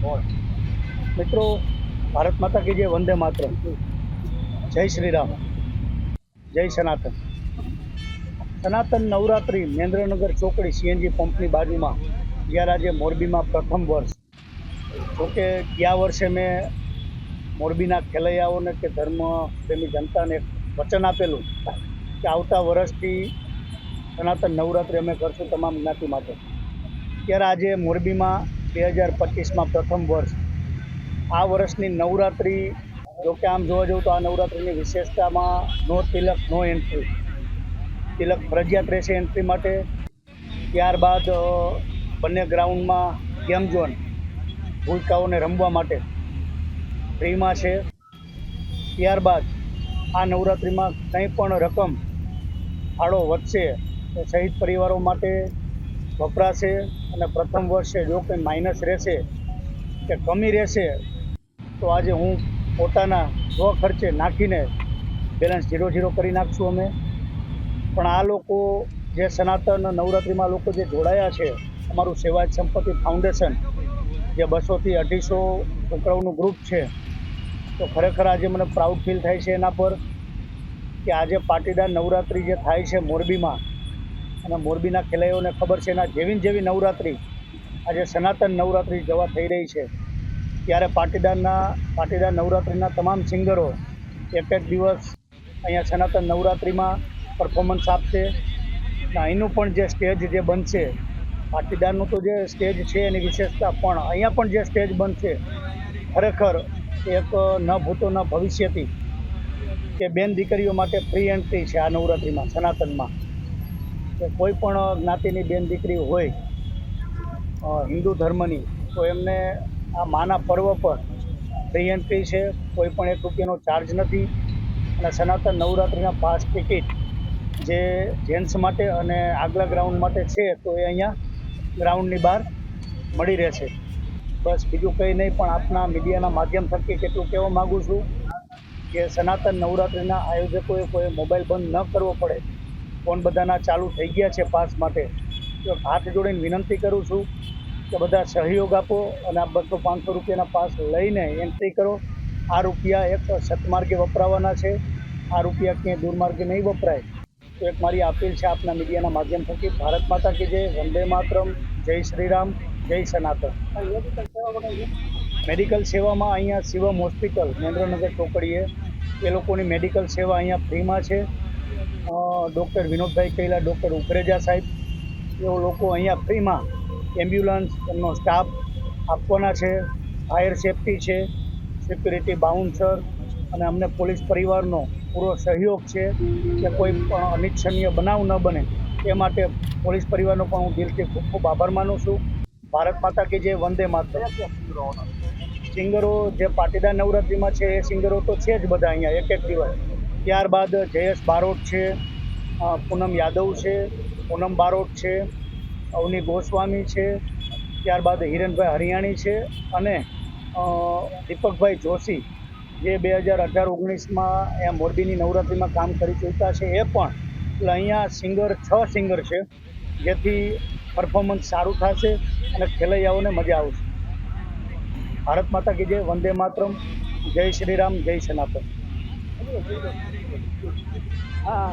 मित्रों, भारत माता की जय, वंदे मातरम, जय श्री राम, जय सनातन। सनातन नवरात्रि महेंद्रनगर चौकड़ी सीएनजी पंपनी बाजू में ज्यारे आज मोरबी में प्रथम वर्ष। जो कि गया वर्षे मैं मोरबीना खेलैयाओं ने के धर्म प्रेमी जनता ने वचन आपेलू कि आवता वर्षथी सनातन नवरात्रि अमे करशुं तमाम ज्ञाति माटे। त्यारे आज मोरबी में 2025 में प्रथम वर्ष। आ वर्षनी नवरात्रि जो कि आम जोवा जाऊँ तो आ नवरात्रिनी विशेषता में नो तिलक नो एंट्री। तिलक फरजियात रहेशे एंट्री माटे। त्यारबाद बंने ग्राउंड में गेम जोन भूलकाओने रमवा माटे फ्री में छे। त्यारबाद आ नवरात्रि में कंई पण रकम फाळो वधशे तो शहीद परिवारों माटे वपराशे। अने प्रथम वर्षे जो कोई माइनस रहेशे के कमी रहेशे तो आज हूँ पोताना स्व खर्चे नाखीने बेलेंस 0-0 करी नाखशुं अमे। पण आ लोको जे सनातन नवरात्रि में लोको जे जोड़ाया छे, अमारुं सेवायत संपत्ति फाउंडेशन जे 200 થી 250 છોકરાઓનું ગ્રુપ છે, તો ખરેખર આજે મને પ્રાઉડ ફીલ થાય છે એના પર કે આજે પાટીદાર નવરાત્રિ જે થાય છે મોરબીમાં, અને મોરબીના ખેલૈયાઓને ખબર છે એના જેવી નવરાત્રિ આજે સનાતન નવરાત્રિ જવા થઈ રહી છે। ત્યારે પાટીદાર નવરાત્રિના તમામ સિંગરો એક દિવસ અહીંયા સનાતન નવરાત્રિમાં પરફોર્મન્સ આપશે। અહીંનું પણ જે સ્ટેજ જે બનશે, પાટીદારનું તો જે સ્ટેજ છે એની વિશેષતા, પણ અહીંયા પણ જે સ્ટેજ બનશે ખરેખર એક ન ભૂતો ન ભવિષ્યથી કે બેન દીકરીઓ માટે ફ્રી એન્ટ્રી છે આ નવરાત્રિમાં સનાતનમાં। કે કોઈ પણ જ્ઞાતિની બેન દીકરી હોય હિન્દુ ધર્મની તો એમને આ માના પર્વ પર ફ્રી એન્ટ્રી છે। કોઈ પણ 1 રૂપિયાનો ચાર્જ નથી। અને સનાતન નવરાત્રિના પાસ ટિકિટ જે જેન્ટ્સ માટે અને આગલા ગ્રાઉન્ડ માટે છે તો એ અહીંયા ગ્રાઉન્ડની બહાર મળી રહેશે। बस बीजू कई नहीं, पण आपना मीडिया माध्यम थकी केटलुं कहेवा मांगू छूं कि सनातन नवरात्रिना आयोजकोए कोई मोबाइल बंद न करवो पड़े। फोन बधाना चालू थई गया छे पास माटे। तो हाथ जोड़ीने विनंती करूँ छूं कि बधा सहयोग आपो अने आ 200-500 रुपयाना पास लईने एंट्री करो। आ रुपया एक सतमार्गे वपरावाना छे, आ रुपया क्यांय दुर्मार्गे नहीं वपराय। तो एक मारी अपील है आपना मीडिया माध्यम थकी, भारत माता की जय, वंदे मातरम, जय श्री राम, जय सनातन। मेडिकल सेवा में अहींया शिवम हॉस्पिटल महेंद्रनगर चौकड़ीए ए लोकोनी मेडिकल सेवा अहींया फ्री में छे। डॉक्टर विनोद भाई कैला, डॉक्टर उकरेजा साहेब एवो लोको अहींया फ्री में एम्ब्युलन्स एमनो स्टाफ आपवाना छे। फायर सेफ्टी छे, सिक्योरिटी बाउंसर अने अमने पोलीस परिवारनो पूरो सहयोग छे कि कोई पण अनिच्छनीय बनाव न बने ए माटे पोलीस परिवारनो पण हूँ दिलथी खूब खूब आभार मानु छूं। भारत माता की जय, वंदे मातरम। सिंगरो जे पाटीदार नवरात्रि में छे ए सिंगरो तो छे ज बधा अहींया एक दिवस। त्यारबाद जयेश बारोट छे, पूनम यादव छे, पूनम बारोट छे, अवनी गोस्वामी छे, त्यारबाद हिरेनभाई हरियाणी छे अने दीपकभाई जोशी जे 2018-19 में मोरबीनी नवरात्रि में काम करी चूक्या छे ए पण। એટલે અહીંયા સિંગર 6 સિંગર છે જેથી પરફોર્મન્સ સારું થશે અને ખેલૈયાઓને મજા આવશે। ભારત માતા की जय, वंदे मातरम, जय श्री राम, जय सनातन। हाँ।